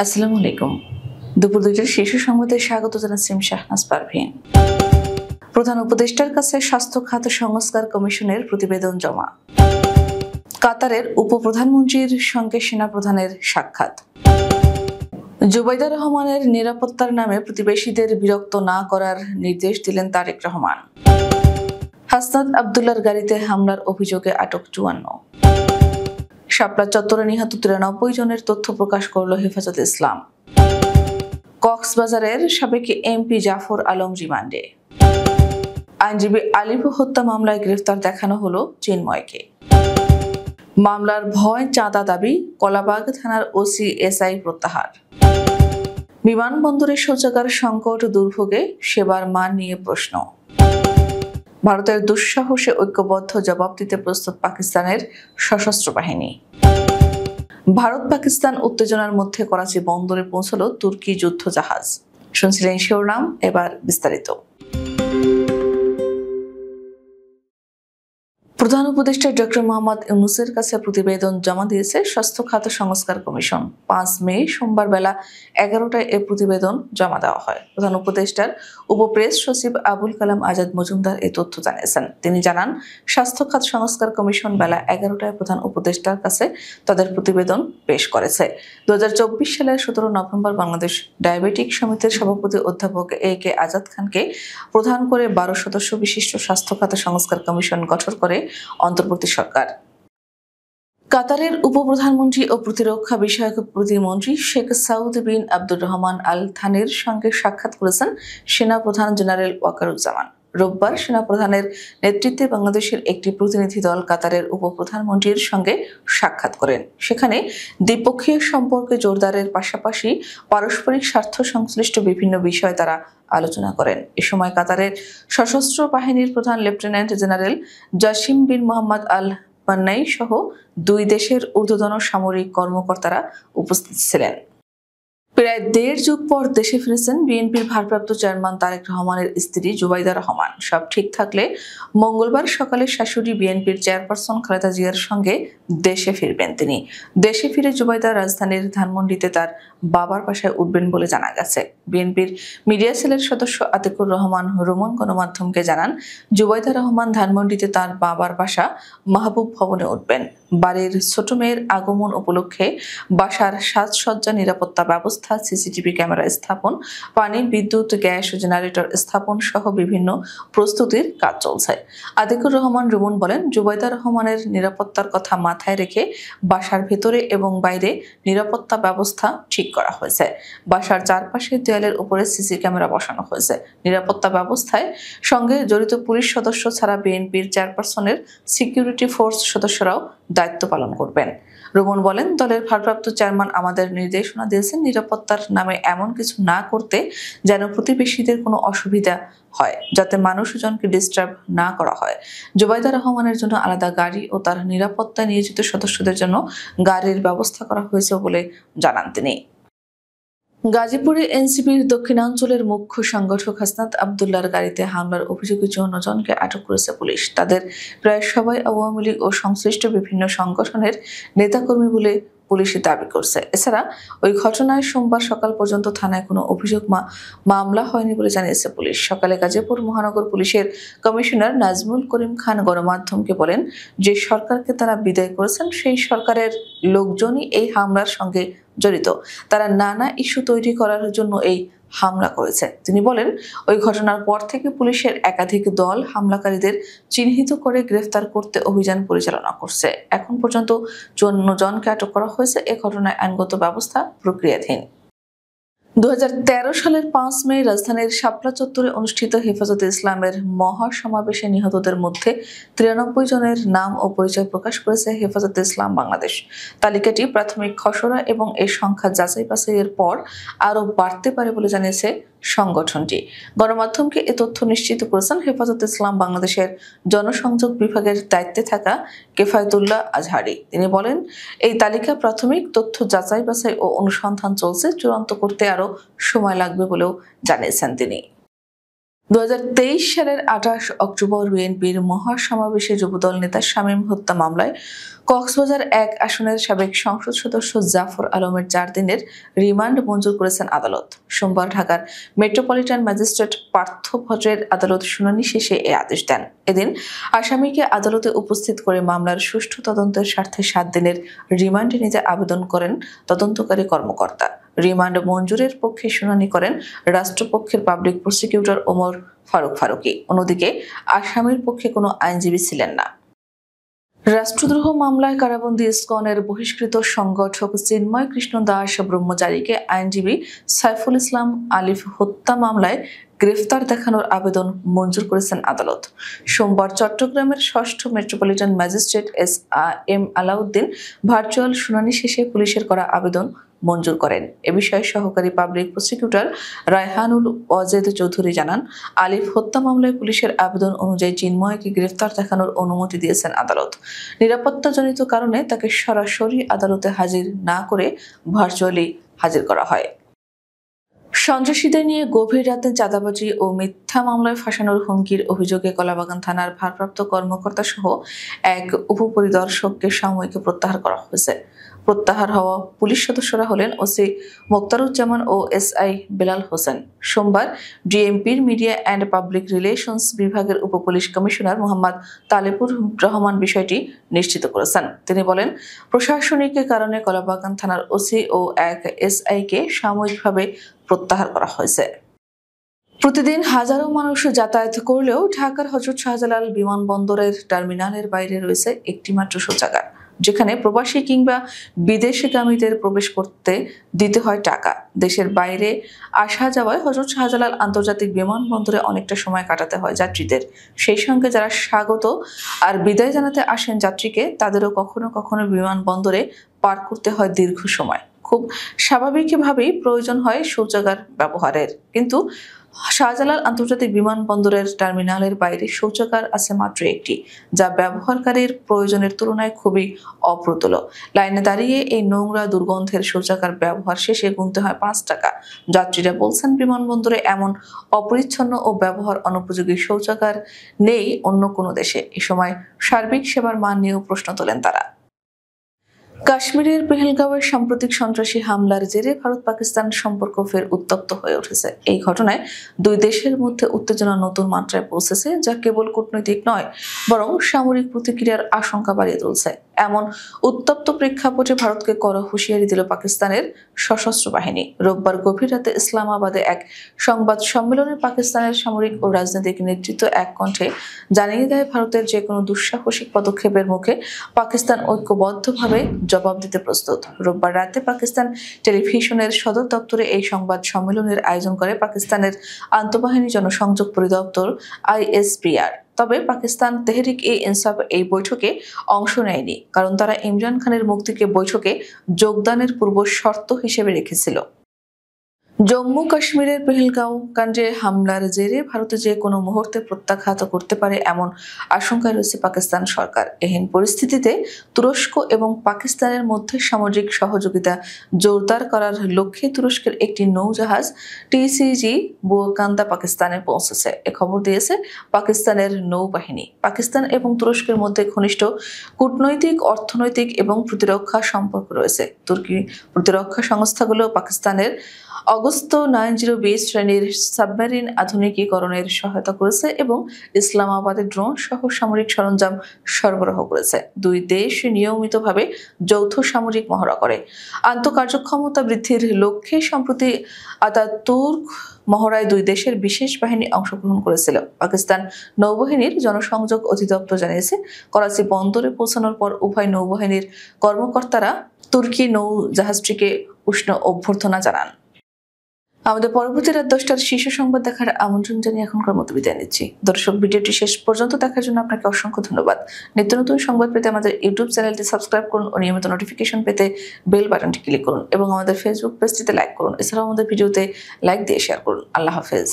আসসালামু আলাইকুম। দুপুর ২টার শীর্ষ সংবাদে স্বাগত জানাচ্ছি শাহনাজ পারভীন। প্রধান উপদেষ্টার কাছে স্বাস্থ্য খাত সংস্কার কমিশনের প্রতিবেদন জমা। কাতারের উপপ্রধানমন্ত্রীর সঙ্গে সেনাপ্রধানের সাক্ষাৎ। জুবাইদা রহমানের নিরাপত্তার নামে প্রতিবেশীদের বিরক্ত না করার নির্দেশ দিলেন তারেক রহমান। হাসনাত আব্দুল্লাহর গাড়িতে হামলার অভিযোগে আটক ৫৪। শাপলা চত্বরে নিহত ৯৩ জনের তথ্য প্রকাশ করল হেফাজতে ইসলাম। কক্সবাজারের সাবেক এমপি জাফর আলম রিমান্ডে। আইনজীবী আলিফ হত্যা মামলায় গ্রেফতার দেখানো হলো চিন্ময়কে। মামলার ভয় চাঁদা দাবি, কলাবাগ থানার ওসি এসআই প্রত্যাহার। বিমানবন্দরে শৌচাগার সংকট, দুর্ভোগে সেবার মান নিয়ে প্রশ্ন। ভারতের দুঃসাহসে ঐক্যবদ্ধ জবাব দিতে প্রস্তুত পাকিস্তানের সশস্ত্র বাহিনী। ভারত পাকিস্তান উত্তেজনার মধ্যে করাচি বন্দরে পৌঁছল তুর্কি যুদ্ধ জাহাজ। শুনছিলেন শিরোনাম, এবার বিস্তারিত। প্রধান উপদেষ্টা ডক্টর মোহাম্মদ ইউনূসের কাছে প্রতিবেদন জমা দিয়েছে স্বাস্থ্য খাত সংস্কার কমিশন। ৫ মে সোমবার বেলা ১১টায় এ প্রতিবেদন জমা দেওয়া হয়। প্রধান উপদেষ্টার উপপ্রেস সচিব আবুল কালাম আজাদ মজুমদার এই তথ্য জানিয়েছেন। তিনি জানান, স্বাস্থ্য খাত সংস্কার কমিশন বেলা ১১টায় প্রধান উপদেষ্টার কাছে তাদের প্রতিবেদন পেশ করেছে। ২০২৪ সালের ১৭ নভেম্বর বাংলাদেশ ডায়াবেটিক সমিতির সভাপতি অধ্যাপক এ কে আজাদ খানকে প্রধান করে ১২ সদস্য বিশিষ্ট স্বাস্থ্য খাত সংস্কার কমিশন গঠন করে অন্তর্বর্তী সরকার। কাতারের উপপ্রধানমন্ত্রী ও প্রতিরক্ষা বিষয়ক প্রতিমন্ত্রী শেখ সাউদ বিন আব্দুর রহমান আল থানির সঙ্গে সাক্ষাৎ করেছেন সেনাপ্রধান জেনারেল ওয়াকারুজ্জামান। রোববার সেনাপ্রধানের নেতৃত্বে বাংলাদেশের একটি প্রতিনিধি দল কাতারের উপপ্রধানমন্ত্রীর সঙ্গে সাক্ষাৎ করেন। সেখানে দ্বিপক্ষীয় সম্পর্ক জোরদারের পাশাপাশি পারস্পরিক স্বার্থ সংশ্লিষ্ট বিভিন্ন বিষয় তারা আলোচনা করেন। এ সময় কাতারের সশস্ত্র বাহিনীর প্রধান লেফটেন্যান্ট জেনারেল জাসিম বিন মোহাম্মদ আল পান্নাই সহ দুই দেশের ঊর্ধ্বতন সামরিক কর্মকর্তারা উপস্থিত ছিলেন। প্রায় ১.৫ যুগ পর দেশে ফিরেছেন বিএনপির ভারপ্রাপ্ত চেয়ারম্যান তারেক রহমানের স্ত্রী জুবাইদা রহমান। সব ঠিক থাকলে মঙ্গলবার সকালে শাশুড়ি বিএনপির চেয়ারপারসন খালেদা জিয়ার সঙ্গে দেশে ফিরবেন তিনি। দেশে ফিরে জুবাইদা রাজধানীর ধানমন্ডিতে তার বাবার বাসায় উঠবেন বলে জানা গেছে। বিএনপির মিডিয়া সেলের সদস্য আতিকুর রহমান রুমন গণমাধ্যমকে জানান, জুবাইদা রহমান ধানমন্ডিতে তার বাবার বাসা মাহবুব ভবনে উঠবেন। বাড়ির ছোট মেয়ের আগমন উপলক্ষে বাসার সাজসজ্জা, নিরাপত্তা ব্যবস্থা, সিসিটিভি ক্যামেরা স্থাপন, পানি, বিদ্যুৎ, গ্যাস, জেনারেটর স্থাপন সহ বিভিন্ন প্রস্তুতির কাজ চলছে। আতিকুর রহমান রুমন বলেন, জুবাইদা রহমানের নিরাপত্তার কথা মাথায় রেখে বাসার ভেতরে এবং বাইরে নিরাপত্তা ব্যবস্থা ঠিক করা হয়েছে। বাসার চারপাশে দেয়ালের উপরে সিসি ক্যামেরা বসানো হয়েছে। নিরাপত্তা ব্যবস্থায় সঙ্গে জড়িত পুলিশ সদস্য ছাড়া বিএনপির চেয়ারপারসনের সিকিউরিটি ফোর্স সদস্যরাও দায়িত্ব পালন করবেন। রুমন বলেন, দলের ভারপ্রাপ্ত চেয়ারম্যান আমাদের নির্দেশনা দিয়েছেন নিরাপত্তার নামে এমন কিছু না করতে যেন প্রতিবেশীদের কোনো অসুবিধা হয়, যাতে মানুষজনকে ডিস্টার্ব না করা হয়। জুবাইদা রহমানের জন্য আলাদা গাড়ি ও তার নিরাপত্তায় নিয়োজিত সদস্যদের জন্য গাড়ির ব্যবস্থা করা হয়েছে বলে জানান তিনি। গাজীপুরে এনসিপির দক্ষিণাঞ্চলের মুখ্য সংগঠক হাসনাত আব্দুল্লাহর গাড়িতে হামলার অভিযোগে ৫৪ জনকে আটক করেছে পুলিশ। তাদের প্রায় সবাই আওয়ামী লীগ ও সংশ্লিষ্ট বিভিন্ন সংগঠনের নেতাকর্মী বলে পুলিশ দাবি করছে। এছাড়া ওই ঘটনায় সোমবার সকাল পর্যন্ত থানায় কোনো অভিযোগ মামলা হয়নি বলে জানিয়েছে পুলিশ। সকালে গাজীপুর মহানগর পুলিশের কমিশনার নাজমুল করিম খান গণমাধ্যমকে বলেন, যে সরকারকে তারা বিদায় করেছেন সেই সরকারের লোকজনই এই হামলার সঙ্গে জড়িত। তারা নানা ইস্যু তৈরি করার জন্য এই হামলা করেছে। তিনি বলেন, ওই ঘটনার পর থেকে পুলিশের একাধিক দল হামলাকারীদের চিহ্নিত করে গ্রেফতার করতে অভিযান পরিচালনা করছে। এখন পর্যন্ত ৫৪ জনকে আটক করা হয়েছে। এ ঘটনায় আইনগত ব্যবস্থা প্রক্রিয়াধীন। ২০১৩ সালের ৫ মে রাজধানীর শাপলা চত্বরে অনুষ্ঠিত হেফাজতে ইসলামের মহাসমাবেশে নিহতদের মধ্যে ৯৩ জনের নাম ও পরিচয় প্রকাশ করেছে হেফাজতে ইসলাম বাংলাদেশ। তালিকাটি প্রাথমিক খসড়া এবং এই সংখ্যা যাচাই বাছাইয়ের পর আরও বাড়তে পারে বলে জানিয়েছে সংগঠনটি। গণমাধ্যমকে এ তথ্য নিশ্চিত করেছেন হেফাজতে ইসলাম বাংলাদেশের জনসংযোগ বিভাগের দায়িত্বে থাকা কেফায়েতুল্লাহ আজহারি। তিনি বলেন, এই তালিকা প্রাথমিক, তথ্য যাচাই বাছাই ও অনুসন্ধান চলছে, চূড়ান্ত করতে আরও সময় লাগবে বলেও জানিয়েছেন তিনি। 2023 সালের 28 অক্টোবর বিএনপির মহাসমাবেশে যুবদল নেতা শামীম হত্যা মামলায় কক্সবাজার 1 আসনের সাবেক সংসদ সদস্য জাফর আলমের 4 দিনের রিমান্ড মঞ্জুর করেছেন আদালত। সোমবার ঢাকার মেট্রোপলিটন ম্যাজিস্ট্রেট পার্থ ভদ্রের আদালত শুনানি শেষে এ আদেশ দেন। এদিন আসামিকে আদালতে উপস্থিত করে মামলার সুষ্ঠু তদন্তের স্বার্থে 7 দিনের রিমান্ডে নিতে আবেদন করেন তদন্তকারী কর্মকর্তা। রিমান্ড মঞ্জুরের পক্ষে শুনানি করেন রাষ্ট্রপক্ষের পাবলিক প্রসিকিউটর ওমর ফারুকি। অন্যদিকে আসামির পক্ষে কোনো আইনজীবী ছিলেন না। রাষ্ট্রদ্রোহ মামলায় কারাবন্দী ইসকনের বহিষ্কৃত সংগঠক চিন্ময় কৃষ্ণ দাস ব্রহ্মচারীকে আইনজীবী সাইফুল ইসলাম আলিফ হত্যা মামলায় গ্রেফতার দেখানোর আবেদন মঞ্জুর করেছেন আদালত। সোমবার চট্টগ্রামের 6ষ্ঠ metropolitan magistrate M Alauddin virtual শুনানি শেষে পুলিশের করা আবেদন মঞ্জুর করেন। এ বিষয়ে সহকারী পাবলিক প্রসিকিউটর রায়হানুল ওয়াজেদ চৌধুরী জানান, আলিফ হত্যা মামলায় পুলিশের আবেদন অনুযায়ী চিন্ময়কে গ্রেফতার দেখানোর অনুমতি দিয়েছেন আদালত। নিরাপত্তাজনিত কারণে তাকে সরাসরি আদালতে হাজির না করে ভার্চুয়ালি হাজির করা হয়। সন্ত্রাসীদের নিয়ে গভীর রাতে চাঁদাবাজি ও মিথ্যা মামলায় ফাঁসানোর হুমকির অভিযোগে কলাবাগান থানার ভারপ্রাপ্ত কর্মকর্তা সহ এক উপপরিদর্শককে সাময়িক প্রত্যাহার করা হয়েছে। প্রত্যাহার হওয়া পুলিশ সদস্যরা হলেন ওসি মোক্তারুজ্জামান ও এসআই বেলাল হোসেন। সোমবার ডিএমপির মিডিয়া অ্যান্ড পাবলিক রিলেশনস বিভাগের উপপুলিশ কমিশনার মোহাম্মদ তালেবুর রহমান বিষয়টি নিশ্চিত করেছেন। তিনি বলেন, প্রশাসনিক কারণে কলাবাগান থানার ওসি ও এক এসআইকে সাময়িকভাবে প্রত্যাহার করা হয়েছে। প্রতিদিন হাজারো মানুষ যাতায়াত করলেও ঢাকার হযরত শাহজালাল বিমানবন্দরের টার্মিনালের বাইরে রয়েছে একটি মাত্র শৌচাগার, যেখানে প্রবাসী কিংবা বিদেশগামীদের প্রবেশ করতে দিতে হয় টাকা। দেশের বাইরে আসা যাওয়ায় হযরত শাহজালাল আন্তর্জাতিক বিমানবন্দরে অনেকটা সময় কাটাতে হয় যাত্রীদের। সেই সঙ্গে যারা স্বাগত আর বিদায় জানাতে আসেন যাত্রীকে, তাদেরও কখনো কখনো বিমানবন্দরে পার করতে হয় দীর্ঘ সময়। খুব স্বাভাবিকভাবেই প্রয়োজন হয় শৌচাগার ব্যবহারের, কিন্তু শাহজালাল আন্তর্জাতিক বিমানবন্দরের টার্মিনালের বাইরে শৌচাগার আছে মাত্র একটি, যা ব্যবহারকারীর প্রয়োজনের তুলনায় খুবই অপ্রতুল। লাইনে দাঁড়িয়ে এই নোংরা দুর্গন্ধের শৌচাগার ব্যবহার শেষে গুনতে হয় 5 টাকা। যাত্রীরা বলছেন, বিমানবন্দরে এমন অপরিচ্ছন্ন ও ব্যবহার অনুপযোগী শৌচাগার নেই অন্য কোনো দেশে। এ সময় সার্বিক সেবার মান নিয়েও প্রশ্ন তোলেন তারা। কাশ্মীরের পেহেলগাঁওয়ের সাম্প্রতিক সন্ত্রাসী হামলার জেরে ভারত পাকিস্তান সম্পর্ক ফের উত্তপ্ত হয়ে উঠেছে। এই ঘটনায় দুই দেশের মধ্যে উত্তেজনা নতুন মাত্রায় পৌঁছেছে, যা কেবল কূটনৈতিক নয় বরং সামরিক প্রতিক্রিয়ার আশঙ্কা বাড়িয়ে তুলছে। এমন উত্তপ্ত প্রেক্ষাপটে ভারতকে কড়া হুঁশিয়ারি দিল পাকিস্তানের সশস্ত্র বাহিনী। রোববার গভীর রাতে ইসলামাবাদে এক সংবাদ সম্মেলনে পাকিস্তানের সামরিক ও রাজনৈতিক নেতৃত্ব এক কণ্ঠে জানিয়ে দেয়, ভারতের যে কোনো দুঃসাহসিক পদক্ষেপের মুখে পাকিস্তান ঐক্যবদ্ধভাবে জবাব দিতে প্রস্তুত। রোববার রাতে পাকিস্তান টেলিভিশনের সদর দপ্তরে এই সংবাদ সম্মেলনের আয়োজন করে পাকিস্তানের আন্তঃবাহিনী জনসংযোগ পরিদপ্তর ISPR। তবে পাকিস্তান তেহরিক-ই-ইনসাফ এই বৈঠকে অংশ নেয়নি, কারণ তারা ইমরান খানের মুক্তিকে বৈঠকে যোগদানের পূর্ব শর্ত হিসেবে রেখেছিল। জম্মু কাশ্মীরের পেহেলগাঁও কাণ্ডে হামলার জেরে ভারতে যে কোনো মুহূর্তে প্রত্যাঘাত করতে পারে এমন আশঙ্কায় রয়েছে পাকিস্তান সরকার। এহেন পরিস্থিতিতে তুরস্ক এবং পাকিস্তানের মধ্যে সামরিক সহযোগিতা জোরদার করার লক্ষ্যে তুরস্কের একটি নৌজাহাজ TCG বুয়াকান্দা পাকিস্তানে পৌঁছেছে। এ খবর দিয়েছে পাকিস্তানের নৌবাহিনী। পাকিস্তান এবং তুরস্কের মধ্যে ঘনিষ্ঠ কূটনৈতিক, অর্থনৈতিক এবং প্রতিরক্ষা সম্পর্ক রয়েছে। তুর্কি প্রতিরক্ষা সংস্থাগুলো পাকিস্তানের অগস্ত 90B শ্রেণীর সাবমেরিন আধুনিকীকরণের সহায়তা করেছে এবং ইসলামাবাদে ড্রোন সহ সামরিক সরঞ্জাম সরবরাহ করেছে। দুই দেশ নিয়মিতভাবে যৌথ সামরিক মহড়া করে। আন্তঃকার্যক্ষমতা বৃদ্ধির লক্ষ্যে সম্প্রতি আতাতুর্ক মহড়ায় দুই দেশের বিশেষ বাহিনী অংশগ্রহণ করেছিল। পাকিস্তান নৌবাহিনীর জনসংযোগ অধিদপ্তর জানিয়েছে, করাচি বন্দরে পৌঁছানোর পর উভয় নৌবাহিনীর কর্মকর্তারা তুর্কি নৌজাহাজটিকে উষ্ণ অভ্যর্থনা জানান। আমাদের পরবর্তী রাত 10টার শীর্ষ সংবাদ দেখার আমন্ত্রণ জানিয়ে এখনকার মতো বিদায় নিচ্ছি। দর্শক, ভিডিওটি শেষ পর্যন্ত দেখার জন্য আপনাকে অসংখ্য ধন্যবাদ। নিত্য নতুন সংবাদ পেতে আমাদের ইউটিউব চ্যানেলটি সাবস্ক্রাইব করুন ও নিয়মিত নোটিফিকেশন পেতে বেল বাটনটি ক্লিক করুন এবং আমাদের ফেসবুক পেজটিতে লাইক করুন। এছাড়াও আমাদের ভিডিওতে লাইক দিয়ে শেয়ার করুন। আল্লাহ হাফেজ।